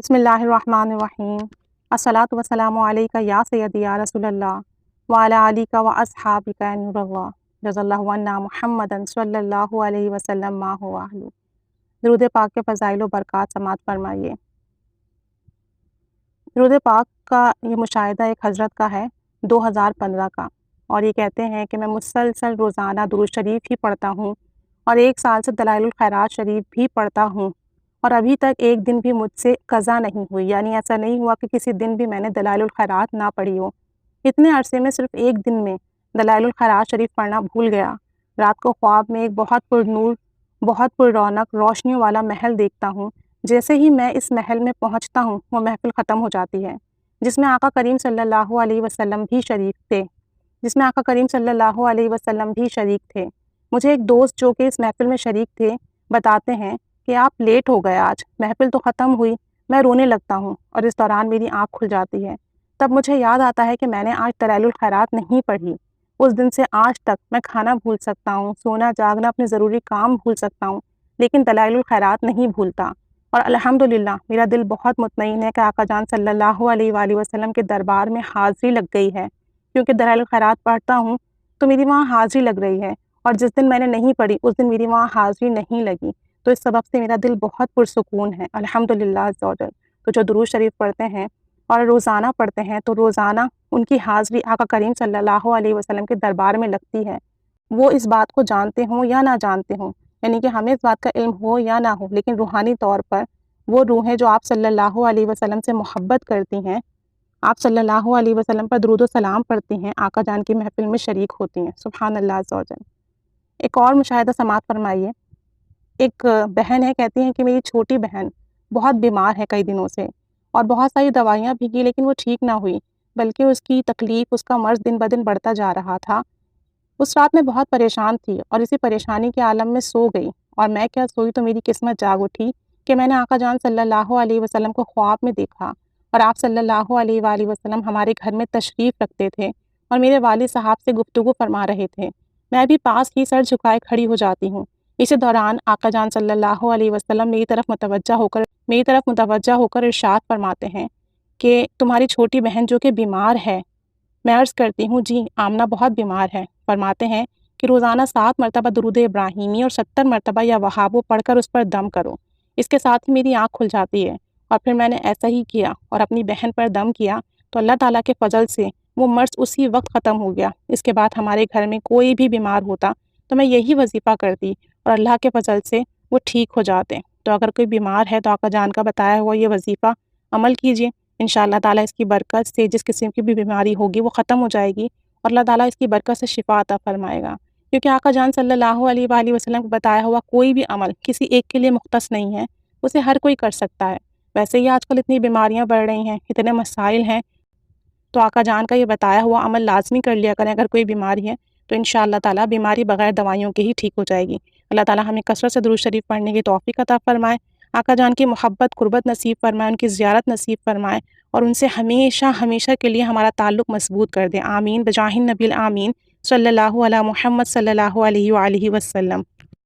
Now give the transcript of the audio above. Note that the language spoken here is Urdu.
بسم اللہ الرحمن الرحیم الصلاۃ والسلام علیک یا سیدی یا رسول اللہ وعلی آلک و اصحابک یا نور اللہ جزا اللہ عنا محمد صلی اللہ علیہ وسلم ما هو اہلہ۔ درود پاک کے فضائل و برکات سماعت فرمائیے۔ درود پاک کا یہ مشاہدہ ایک حضرت کا ہے 2015 کا، اور یہ کہتے ہیں کہ میں مسلسل روزانہ درود شریف ہی پڑھتا ہوں اور 1 سال سے دلائل الخیرات شریف بھی پڑھتا ہوں، اور ابھی تک ایک دن بھی مجھ سے قضا نہیں ہوئی، یعنی ایسا نہیں ہوا کہ کسی دن بھی میں نے دلائل الخیرات نہ پڑھی ہو۔ اتنے عرصے میں صرف ایک دن میں دلائل الخیرات شریف پڑھنا بھول گیا۔ رات کو خواب میں ایک بہت پر نور، بہت پر رونق روشنیوں والا محل دیکھتا ہوں۔ جیسے ہی میں اس محل میں پہنچتا ہوں وہ محفل ختم ہو جاتی ہے، جس میں آقا کریم صلی اللہ علیہ وسلم بھی شریک تھے مجھے ایک دوست جو کہ اس محفل میں شریک تھے بتاتے ہیں کہ آپ لیٹ ہو گئے، آج محفل تو ختم ہوئی۔ میں رونے لگتا ہوں اور اس دوران میری آنکھ کھل جاتی ہے۔ تب مجھے یاد آتا ہے کہ میں نے آج دلائل الخیرات نہیں پڑھی۔ اس دن سے آج تک میں کھانا بھول سکتا ہوں، سونا جاگنا، اپنے ضروری کام بھول سکتا ہوں، لیکن دلائل الخیرات نہیں بھولتا۔ اور الحمدللہ میرا دل بہت مطمئن ہے کہ آقا جان صلی اللہ علیہ وآلہ وسلم کے دربار میں حاضری لگ گئی ہے، کیونکہ دلائل الخیرات پڑھتا ہوں تو میری وہاں حاضری لگ رہی ہے، اور جس دن میں نے نہیں پڑھی اس دن میری وہاں حاضری نہیں لگی، تو اس سبب سے میرا دل بہت پرسکون ہے الحمدللہ عز و جل۔ تو جو درود شریف پڑھتے ہیں اور روزانہ پڑھتے ہیں تو روزانہ ان کی حاضری آقا کریم صلی اللہ علیہ وسلم کے دربار میں لگتی ہے، وہ اس بات کو جانتے ہوں یا نہ جانتے ہوں، یعنی کہ ہمیں اس بات کا علم ہو یا نہ ہو، لیکن روحانی طور پر وہ روحیں جو آپ صلی اللہ علیہ وسلم سے محبت کرتی ہیں، آپ صلی اللہ علیہ وسلم پر درود و سلام پڑھتی ہیں، آقا جان کی محفل میں شریک ہوتی ہیں، سبحان اللہ عز و جل۔ ایک اور مشاہدہ سماعت فرمائیے۔ ایک بہن ہے، کہتی ہیں کہ میری چھوٹی بہن بہت بیمار ہے کئی دنوں سے، اور بہت ساری دوائیاں بھی کی لیکن وہ ٹھیک نہ ہوئی، بلکہ اس کی تکلیف، اس کا مرض دن بدن بڑھتا جا رہا تھا۔ اس رات میں بہت پریشان تھی اور اسی پریشانی کے عالم میں سو گئی، اور میں کیا سوئی تو میری قسمت جاگ اٹھی کہ میں نے آقا جان صلی اللہ علیہ وسلم کو خواب میں دیکھا، اور آپ صلی اللہ علیہ وآلہ وسلم ہمارے گھر میں تشریف رکھتے تھے اور میرے والد صاحب سے گفتگو فرما رہے تھے۔ میں بھی پاس ہی سر جھکائے کھڑی ہو جاتی ہوں۔ اسی دوران آقا جان صلی اللہ علیہ وسلم میری طرف متوجہ ہو کر ارشاد فرماتے ہیں کہ تمہاری چھوٹی بہن جو کہ بیمار ہے۔ میں عرض کرتی ہوں جی آمنہ بہت بیمار ہے۔ فرماتے ہیں کہ روزانہ 7 مرتبہ درود ابراہیمی اور 70 مرتبہ یا وہابو پڑھ کر اس پر دم کرو۔ اس کے ساتھ ہی میری آنکھ کھل جاتی ہے، اور پھر میں نے ایسا ہی کیا اور اپنی بہن پر دم کیا تو اللہ تعالیٰ کے فضل سے وہ مرض اسی وقت ختم ہو گیا۔ اس کے بعد ہمارے گھر میں کوئی بھی بیمار ہوتا تو میں یہی وظیفہ کرتی اور اللہ کے فضل سے وہ ٹھیک ہو جاتے۔ تو اگر کوئی بیمار ہے تو آقا جان کا بتایا ہوا یہ وظیفہ عمل کیجیے، انشاءاللہ تعالیٰ اس کی برکت سے جس قسم کی بھی بیماری ہوگی وہ ختم ہو جائے گی، اور اللہ تعالیٰ اس کی برکت سے شفا عطا فرمائے گا، کیونکہ آقا جان صلی اللہ علیہ وآلہ وسلم کو بتایا ہوا کوئی بھی عمل کسی ایک کے لیے مختص نہیں ہے، اسے ہر کوئی کر سکتا ہے۔ ویسے ہی آج کل اتنی بیماریاں بڑھ رہی ہیں، اتنے مسائل ہیں، تو آقا جان کا یہ بتایا ہوا عمل لازمی کر لیا کریں۔ اگر کوئی بیماری ہے تو انشاءاللہ تعالیٰ بیماری بغیر دوائیوں کے ہی ٹھیک ہو جائے گی۔ اللہ تعالیٰ ہمیں کثرت سے درود شریف پڑھنے کی توفیق عطا فرمائے، آقا جان کی محبت قربت نصیب فرمائے، ان کی زیارت نصیب فرمائے، اور ان سے ہمیشہ ہمیشہ کے لیے ہمارا تعلق مضبوط کر دیں، آمین بجاہ النبی الآمین صلی اللہ علیہ محمد صلی اللہ علیہ وآلہ وسلم۔